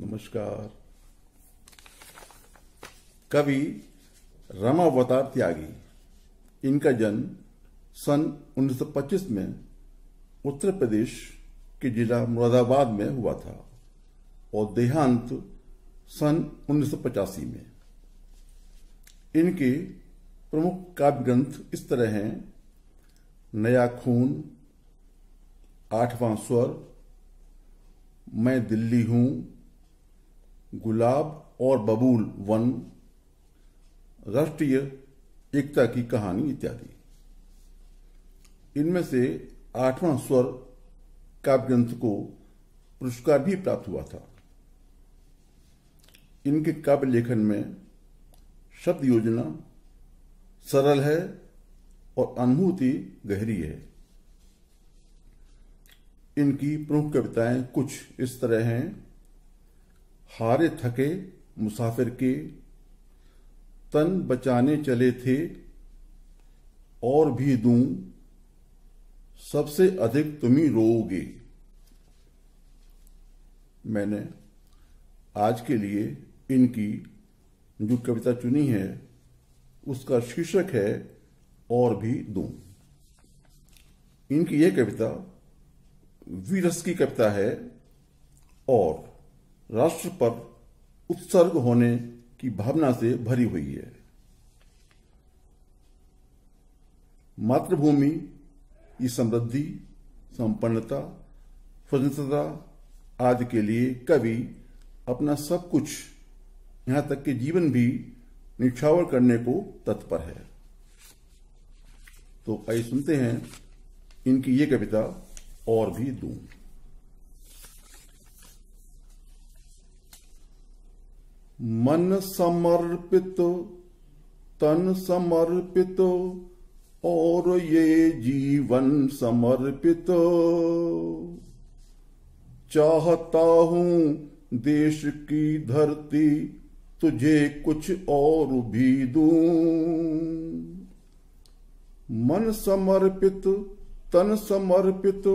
नमस्कार। कवि रामावतार त्यागी, इनका जन्म सन 1925 में उत्तर प्रदेश के जिला मुरादाबाद में हुआ था और देहांत सन 1985 में। इनके प्रमुख काव्य ग्रंथ इस तरह हैं: नया खून, आठवां स्वर, मैं दिल्ली हूं, गुलाब और बबूल वन, राष्ट्रीय एकता की कहानी इत्यादि। इनमें से आठवां स्वर काव्य ग्रंथ को पुरस्कार भी प्राप्त हुआ था। इनके काव्य लेखन में शब्द योजना सरल है और अनुभूति गहरी है। इनकी प्रमुख कविताएं कुछ इस तरह हैं: हारे थके मुसाफिर के, तन बचाने चले थे, और भी दूं, सबसे अधिक तुम ही रोओगे। मैंने आज के लिए इनकी जो कविता चुनी है उसका शीर्षक है और भी दूं। इनकी यह कविता वीरस की कविता है और राष्ट्र पर उत्सर्ग होने की भावना से भरी हुई है। मातृभूमि की समृद्धि, संपन्नता, स्वतंत्रता आदि के लिए कवि अपना सब कुछ, यहां तक कि जीवन भी निछावर करने को तत्पर है। तो आइए सुनते हैं इनकी ये कविता और भी दूं। मन समर्पित, तन समर्पित, और ये जीवन समर्पित, चाहता हूं देश की धरती तुझे कुछ और भी दूं। मन समर्पित, तन समर्पित,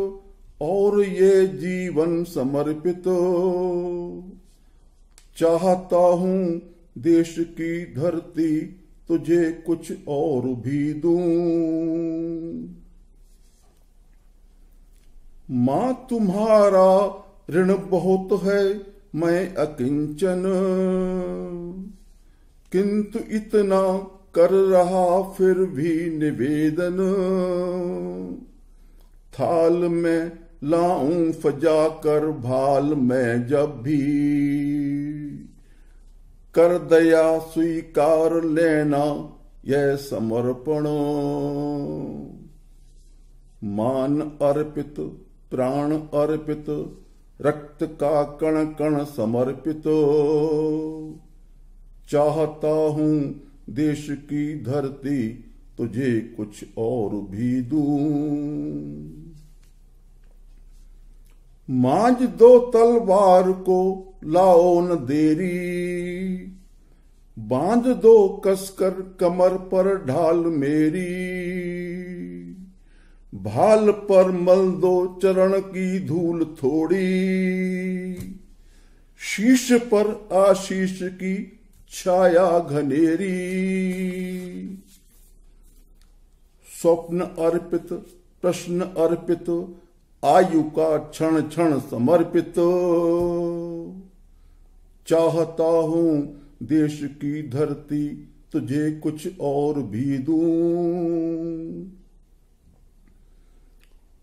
और ये जीवन समर्पित, चाहता हूं देश की धरती तुझे कुछ और भी दूं। मां तुम्हारा ऋण बहुत है, मैं अकिंचन, किंतु इतना कर रहा फिर भी निवेदन। थाल में लाऊं फजा कर भाल में जब भी, कर दया स्वीकार लेना यह समर्पण। मान अर्पित, प्राण अर्पित, रक्त का कण कण समर्पित, चाहता हूं देश की धरती तुझे कुछ और भी दूं। मांझ दो तलवार को लाओ न देरी, बांध दो कसकर कमर पर ढाल मेरी। भाल पर मल दो चरण की धूल थोड़ी, शीश पर आशीष की छाया घनेरी। स्वप्न अर्पित, प्रश्न अर्पित, आयु का क्षण क्षण समर्पित, चाहता हूं देश की धरती तुझे कुछ और भी दूं।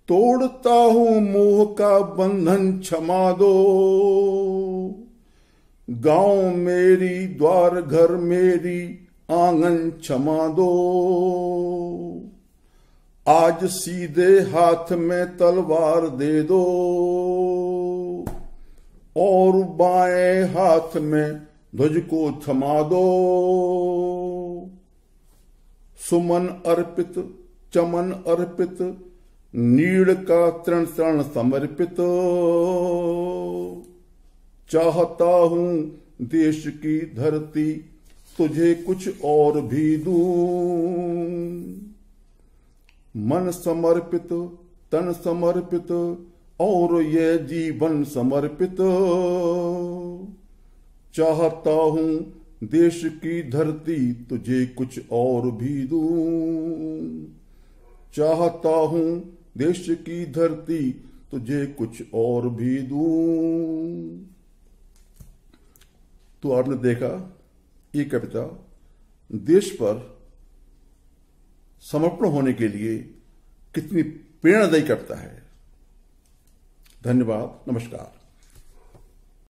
तोड़ता हूं मोह का बंधन क्षमा दो, गांव मेरी, द्वार घर मेरी, आंगन क्षमा दो। आज सीधे हाथ में तलवार दे दो, और बाएं हाथ में ध्वज को थमा दो। सुमन अर्पित, चमन अर्पित, नीड़ का तृण तृण समर्पित, चाहता हूं देश की धरती तुझे कुछ और भी दूं। मन समर्पित, तन समर्पित, और ये जीवन समर्पित, चाहता हूं देश की धरती तुझे कुछ और भी दूं, चाहता हूं देश की धरती तुझे कुछ और भी दूं। तो आपने देखा ये कविता देश पर समर्पण होने के लिए कितनी प्रेरणादायी कविता है। धन्यवाद, नमस्कार।